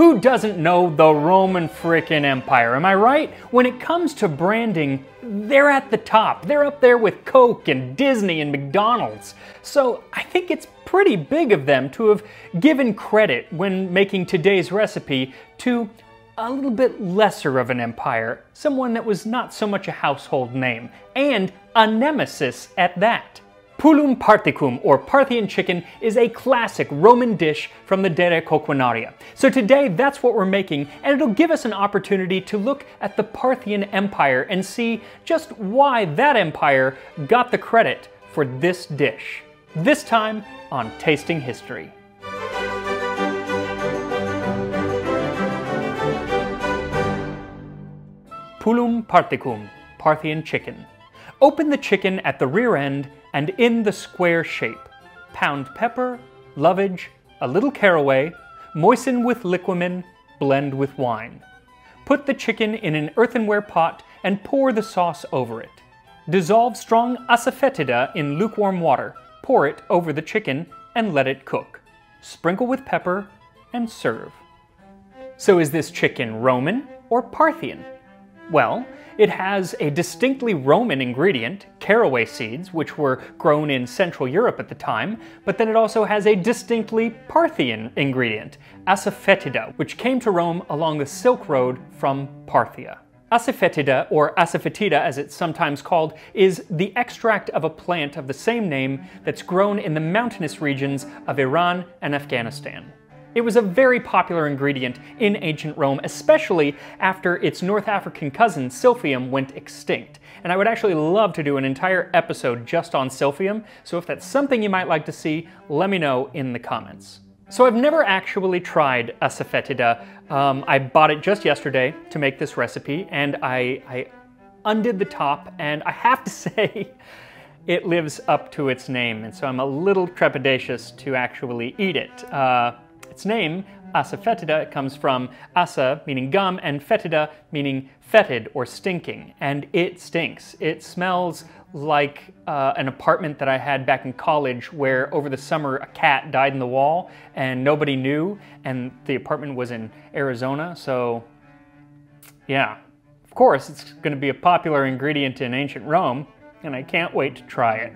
Who doesn't know the Roman frickin' Empire, am I right? When it comes to branding, they're at the top. They're up there with Coke and Disney and McDonald's. So I think it's pretty big of them to have given credit when making today's recipe to a little bit lesser of an empire, someone that was not so much a household name, and a nemesis at that. Pullum Parthicum, or Parthian chicken, is a classic Roman dish from the Coquinaria. So today, that's what we're making, and it'll give us an opportunity to look at the Parthian Empire and see just why that empire got the credit for this dish. This time on Tasting History. Pullum Parthicum, Parthian chicken. Open the chicken at the rear end and in the square shape. Pound pepper, lovage, a little caraway, moisten with liquamen, blend with wine. Put the chicken in an earthenware pot and pour the sauce over it. Dissolve strong Asafoetida in lukewarm water, pour it over the chicken and let it cook. Sprinkle with pepper and serve. So is this chicken Roman or Parthian? Well, it has a distinctly Roman ingredient, caraway seeds, which were grown in Central Europe at the time, but then it also has a distinctly Parthian ingredient, Asafoetida, which came to Rome along the Silk Road from Parthia. Asafoetida, or Asafoetida as it's sometimes called, is the extract of a plant of the same name that's grown in the mountainous regions of Iran and Afghanistan. It was a very popular ingredient in ancient Rome, especially after its North African cousin, silphium, went extinct. And I would actually love to do an entire episode just on silphium, so if that's something you might like to see, let me know in the comments. So I've never actually tried Asafoetida. I bought it just yesterday to make this recipe, and I undid the top, and I have to say, it lives up to its name, and so I'm a little trepidatious to actually eat it. Its name, Asafoetida, comes from asa, meaning gum, and fetida, meaning fetid or stinking. And it stinks. It smells like an apartment that I had back in college where over the summer a cat died in the wall and nobody knew, and the apartment was in Arizona, so yeah. Of course, it's going to be a popular ingredient in ancient Rome, and I can't wait to try it.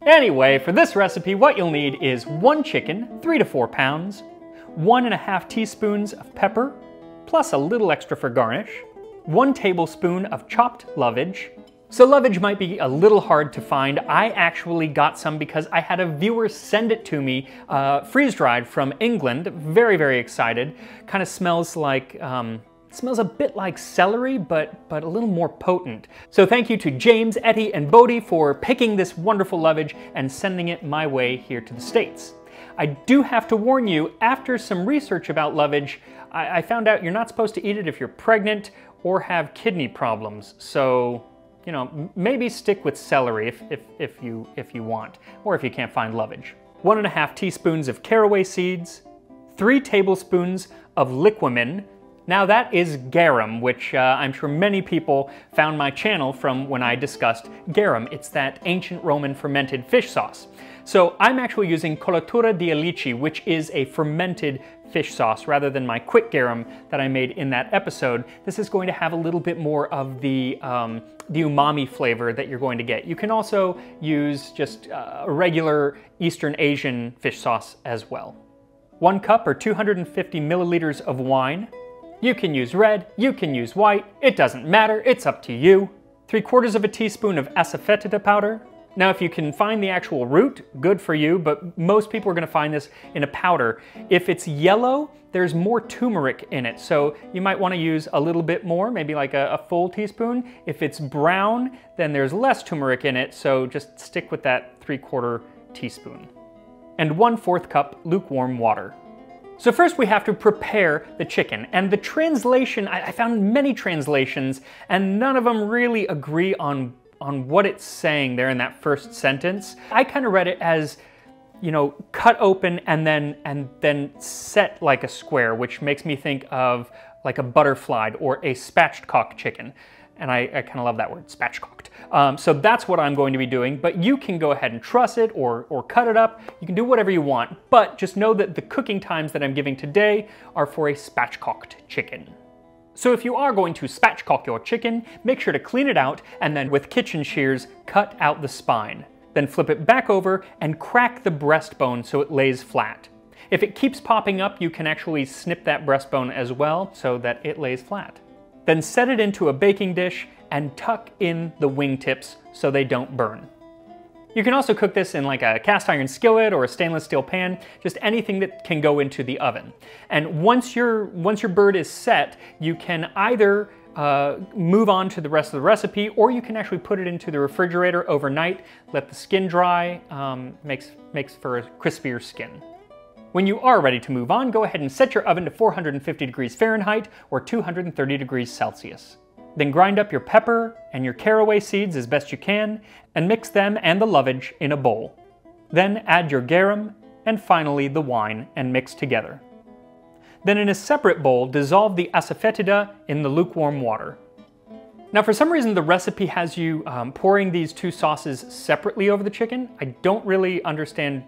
Anyway, for this recipe, what you'll need is 1 chicken, 3 to 4 pounds, 1½ teaspoons of pepper, plus a little extra for garnish, 1 tablespoon of chopped lovage. So lovage might be a little hard to find. I actually got some because I had a viewer send it to me, freeze-dried from England. Very, very excited. Kind of smells like smells a bit like celery, but a little more potent. So thank you to James, Etty, and Bodie for picking this wonderful lovage and sending it my way here to the States. I do have to warn you, after some research about lovage, I found out you're not supposed to eat it if you're pregnant or have kidney problems. So, you know, maybe stick with celery if you want, or if you can't find lovage. 1½ teaspoons of caraway seeds, 3 tablespoons of Liquamen. Now that is garum, which I'm sure many people found my channel from when I discussed garum. It's that ancient Roman fermented fish sauce. So I'm actually using Colatura di Alici, which is a fermented fish sauce, rather than my quick garum that I made in that episode. This is going to have a little bit more of the umami flavor that you're going to get. You can also use just a regular Eastern Asian fish sauce as well. 1 cup or 250 milliliters of wine. You can use red, you can use white, it doesn't matter, it's up to you. 3/4 teaspoon of Asafoetida powder. Now if you can find the actual root, good for you, but most people are going to find this in a powder. If it's yellow, there's more turmeric in it, so you might want to use a little bit more, maybe like a full teaspoon. If it's brown, then there's less turmeric in it, so just stick with that 3/4 teaspoon. And 1/4 cup lukewarm water. So first we have to prepare the chicken, and the translation, I found many translations, and none of them really agree on what it's saying there in that first sentence. I kind of read it as, you know, cut open and then set like a square, which makes me think of like a butterfly or a spatchcock chicken. And I kind of love that word, spatchcocked. So that's what I'm going to be doing, but you can go ahead and truss it or cut it up. You can do whatever you want, but just know that the cooking times that I'm giving today are for a spatchcocked chicken. So if you are going to spatchcock your chicken, make sure to clean it out and then with kitchen shears, cut out the spine. Then flip it back over and crack the breastbone so it lays flat. If it keeps popping up, you can actually snip that breastbone as well so that it lays flat. Then set it into a baking dish and tuck in the wingtips so they don't burn. You can also cook this in like a cast iron skillet or a stainless steel pan, just anything that can go into the oven. And once your bird is set, you can either move on to the rest of the recipe, or you can actually put it into the refrigerator overnight, let the skin dry, makes for a crispier skin. When you are ready to move on, go ahead and set your oven to 450 degrees Fahrenheit or 230 degrees Celsius. Then grind up your pepper and your caraway seeds as best you can, and mix them and the lovage in a bowl. Then add your garum, and finally the wine, and mix together. Then in a separate bowl, dissolve the Asafoetida in the lukewarm water. Now for some reason the recipe has you pouring these two sauces separately over the chicken. I don't really understand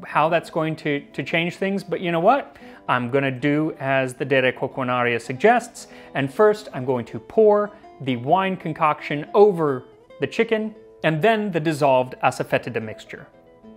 how that's going to change things, but you know what? I'm going to do as the de Coquinaria suggests, and first I'm going to pour the wine concoction over the chicken and then the dissolved Asafoetida mixture.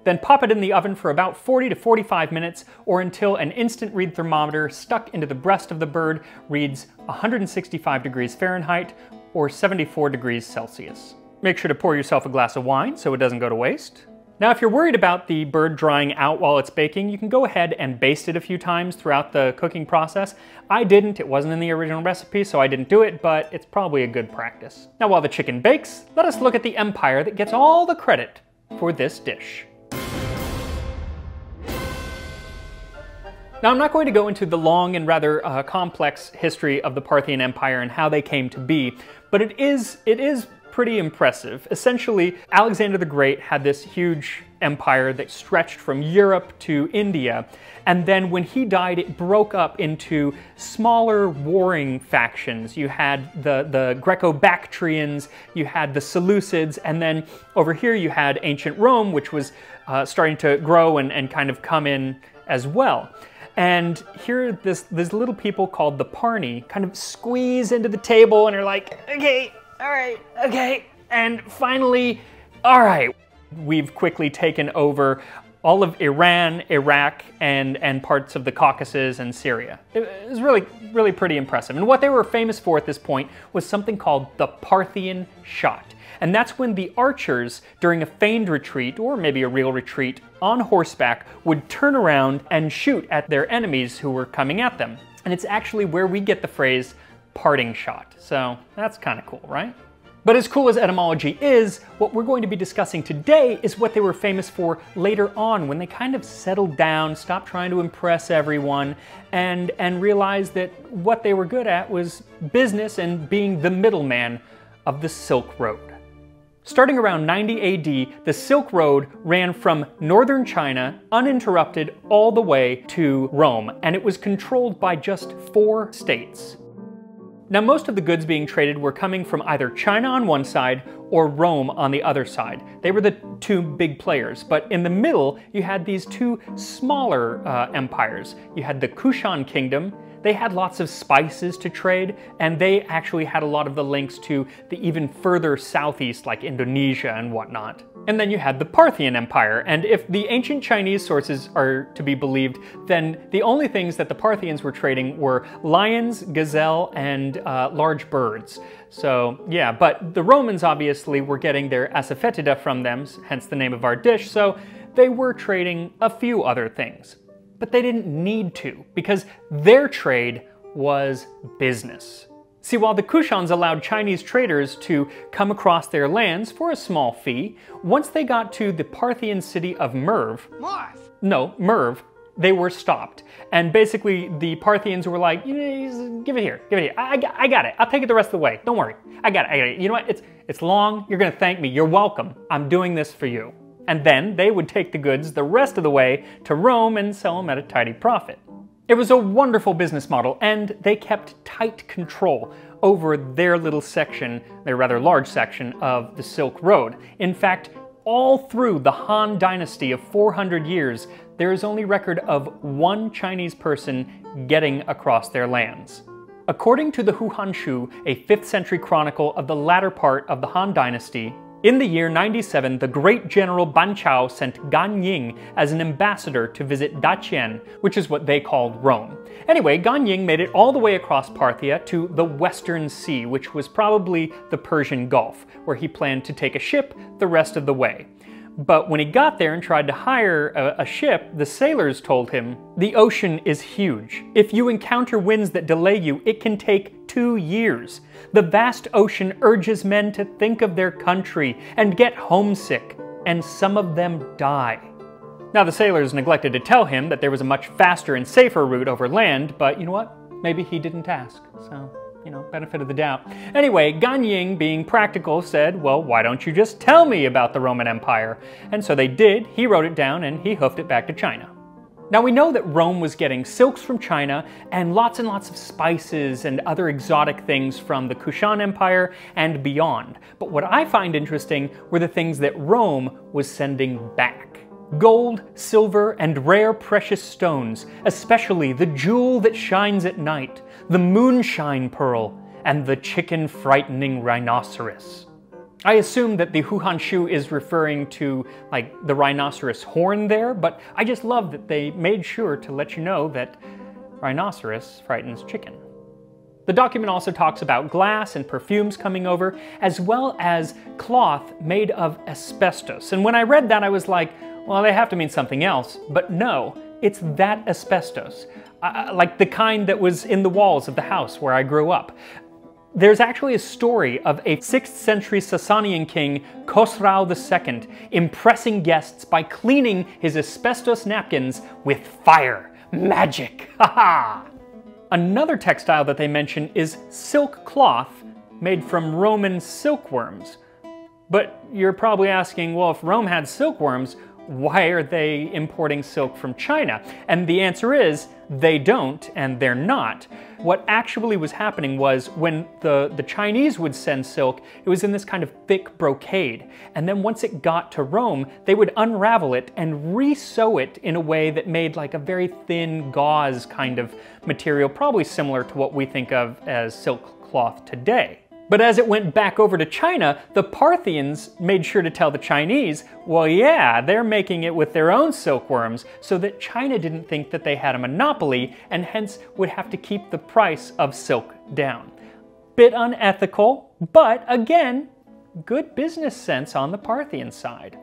Then pop it in the oven for about 40 to 45 minutes or until an instant read thermometer stuck into the breast of the bird reads 165 degrees Fahrenheit or 74 degrees Celsius. Make sure to pour yourself a glass of wine so it doesn't go to waste. Now, if you're worried about the bird drying out while it's baking, you can go ahead and baste it a few times throughout the cooking process. I didn't, it wasn't in the original recipe, so I didn't do it, but it's probably a good practice. Now, while the chicken bakes, let us look at the empire that gets all the credit for this dish. Now, I'm not going to go into the long and rather complex history of the Parthian Empire and how they came to be, but it is pretty impressive. Essentially, Alexander the Great had this huge empire that stretched from Europe to India, and then when he died, it broke up into smaller warring factions. You had the Greco-Bactrians, you had the Seleucids, and then over here you had ancient Rome, which was starting to grow and kind of come in as well. And here, these little people called the Parni kind of squeeze into the table and are like, okay, all right, okay, and finally, all right. We've quickly taken over all of Iran, Iraq, and parts of the Caucasus and Syria. It was really pretty impressive. And what they were famous for at this point was something called the Parthian shot. And that's when the archers, during a feigned retreat, or maybe a real retreat, on horseback, would turn around and shoot at their enemies who were coming at them. And it's actually where we get the phrase parting shot. So that's kind of cool, right? But as cool as etymology is, what we're going to be discussing today is what they were famous for later on, when they kind of settled down, stopped trying to impress everyone, and realized that what they were good at was business and being the middleman of the Silk Road. Starting around 90 AD, the Silk Road ran from northern China, uninterrupted, all the way to Rome, and it was controlled by just 4 states. Now, most of the goods being traded were coming from either China on one side or Rome on the other side. They were the 2 big players, but in the middle, you had these 2 smaller empires. You had the Kushan Kingdom. They had lots of spices to trade, and they actually had a lot of the links to the even further southeast, like Indonesia and whatnot. And then you had the Parthian Empire, and if the ancient Chinese sources are to be believed, then the only things that the Parthians were trading were lions, gazelle, and large birds. So yeah, but the Romans obviously were getting their Asafoetida from them, hence the name of our dish, so they were trading a few other things. But they didn't need to, because their trade was business. See, while the Kushans allowed Chinese traders to come across their lands for a small fee, once they got to the Parthian city of Merv, they were stopped. And basically, the Parthians were like, give it here, I got it, I'll take it the rest of the way, don't worry, I got it. You know what, it's long, you're gonna thank me, you're welcome, I'm doing this for you. And then they would take the goods the rest of the way to Rome and sell them at a tidy profit. It was a wonderful business model, and they kept tight control over their little section, their rather large section of the Silk Road. In fact, all through the Han Dynasty of 400 years, there is only record of one Chinese person getting across their lands. According to the Hou Hanshu, a 5th century chronicle of the latter part of the Han Dynasty, in the year 97, the great general Ban Chao sent Gan Ying as an ambassador to visit Daqian, which is what they called Rome. Anyway, Gan Ying made it all the way across Parthia to the Western Sea, which was probably the Persian Gulf, where he planned to take a ship the rest of the way. But when he got there and tried to hire a ship, the sailors told him, "The ocean is huge. If you encounter winds that delay you, it can take 2 years. The vast ocean urges men to think of their country and get homesick, and some of them die." Now the sailors neglected to tell him that there was a much faster and safer route over land, but you know what? Maybe he didn't ask, so, benefit of the doubt. Anyway, Gan Ying, being practical, said, well, why don't you just tell me about the Roman Empire? And so they did. He wrote it down and he hoofed it back to China. Now we know that Rome was getting silks from China and lots of spices and other exotic things from the Kushan Empire and beyond. But what I find interesting were the things that Rome was sending back. Gold, silver, and rare precious stones, especially the jewel that shines at night, the moonshine pearl, and the chicken-frightening rhinoceros. I assume that the Hou Hanshu is referring to, like, the rhinoceros horn there, but I just love that they made sure to let you know that rhinoceros frightens chicken. The document also talks about glass and perfumes coming over, as well as cloth made of asbestos. And when I read that, I was like, well, they have to mean something else. But no, it's that asbestos, like the kind that was in the walls of the house where I grew up. There's actually a story of a 6th century Sasanian king, Khosrau II, impressing guests by cleaning his asbestos napkins with fire. Magic! Haha! Another textile that they mention is silk cloth made from Roman silkworms. But you're probably asking, well, if Rome had silkworms, why are they importing silk from China? And the answer is, they don't, and they're not. What actually was happening was when the Chinese would send silk, it was in this kind of thick brocade. And then once it got to Rome, they would unravel it and re-sew it in a way that made like a very thin gauze kind of material, probably similar to what we think of as silk cloth today. But as it went back over to China, the Parthians made sure to tell the Chinese, well, yeah, they're making it with their own silkworms, so that China didn't think that they had a monopoly and hence would have to keep the price of silk down. Bit unethical, but again, good business sense on the Parthian side.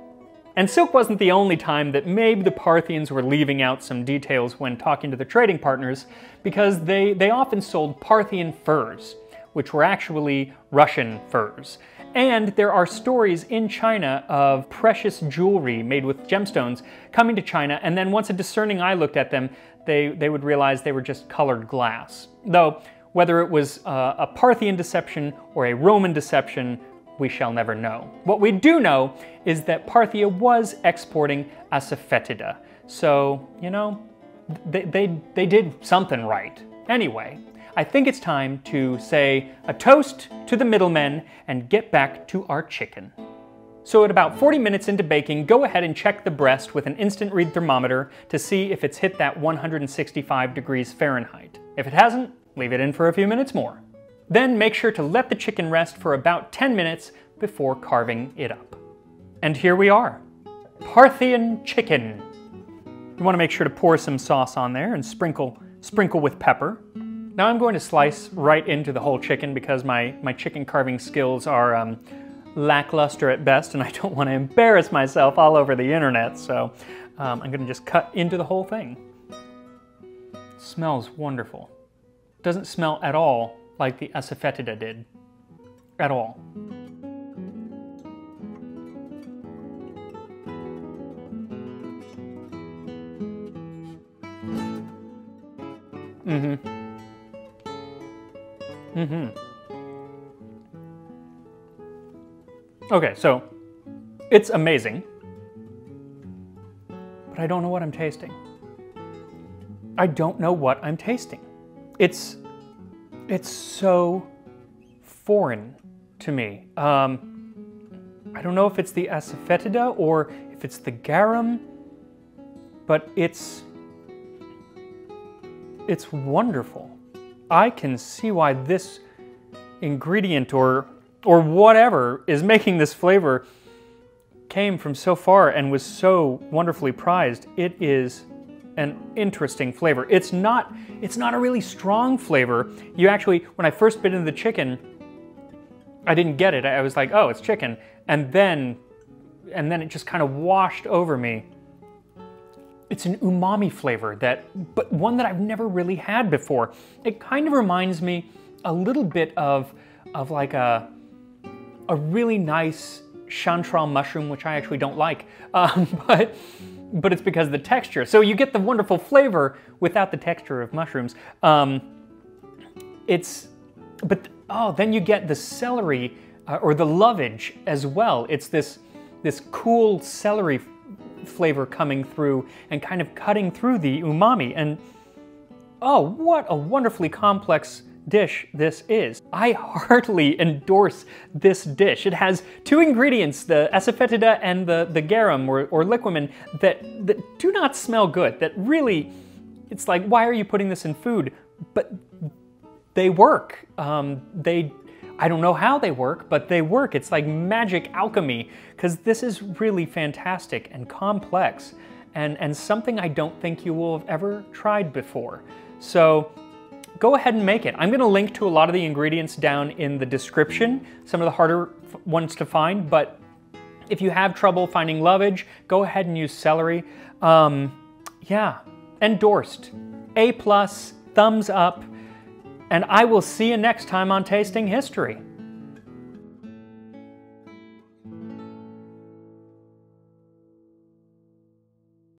And silk wasn't the only time that maybe the Parthians were leaving out some details when talking to the trading partners, because they often sold Parthian furs, which were actually Russian furs. And there are stories in China of precious jewelry made with gemstones coming to China, and then once a discerning eye looked at them, they would realize they were just colored glass. Though, whether it was a Parthian deception or a Roman deception, we shall never know. What we do know is that Parthia was exporting Asafoetida. So, they did something right. Anyway, I think it's time to say a toast to the middlemen and get back to our chicken. So at about 40 minutes into baking, go ahead and check the breast with an instant read thermometer to see if it's hit that 165 degrees Fahrenheit. If it hasn't, leave it in for a few minutes more. Then make sure to let the chicken rest for about 10 minutes before carving it up. And here we are, Parthian chicken. You want to make sure to pour some sauce on there and sprinkle with pepper. Now I'm going to slice right into the whole chicken because my chicken carving skills are lackluster at best, and I don't want to embarrass myself all over the internet, so I'm going to just cut into the whole thing. It smells wonderful. Doesn't smell at all like the Asafoetida did. At all. Okay, so it's amazing, but I don't know what I'm tasting. I don't know what I'm tasting. It's so foreign to me. I don't know if it's the Asafoetida or if it's the Garum, but it's wonderful. I can see why this ingredient or whatever is making this flavor came from so far and was so wonderfully prized. It is an interesting flavor. It's not a really strong flavor. You actually, when I first bit into the chicken, I didn't get it. I was like, oh, it's chicken. And then it just kind of washed over me. It's an umami flavor, but one that I've never really had before. It kind of reminds me a little bit of like a really nice chanterelle mushroom, which I actually don't like, but it's because of the texture. So you get the wonderful flavor without the texture of mushrooms. Then you get the celery or the lovage as well. It's this cool celery flavor coming through and kind of cutting through the umami. And oh, what a wonderfully complex dish this is. I heartily endorse this dish. It has two ingredients, the Asafoetida and the Garum or Liquimen, that do not smell good, that really, it's like, why are you putting this in food? But they work. I don't know how they work, but they work. It's like magic alchemy, because this is really fantastic and complex and something I don't think you will have ever tried before. So go ahead and make it. I'm going to link to a lot of the ingredients down in the description, some of the harder ones to find, but if you have trouble finding lovage, go ahead and use celery. Yeah, endorsed. A+, thumbs up, and I will see you next time on Tasting History.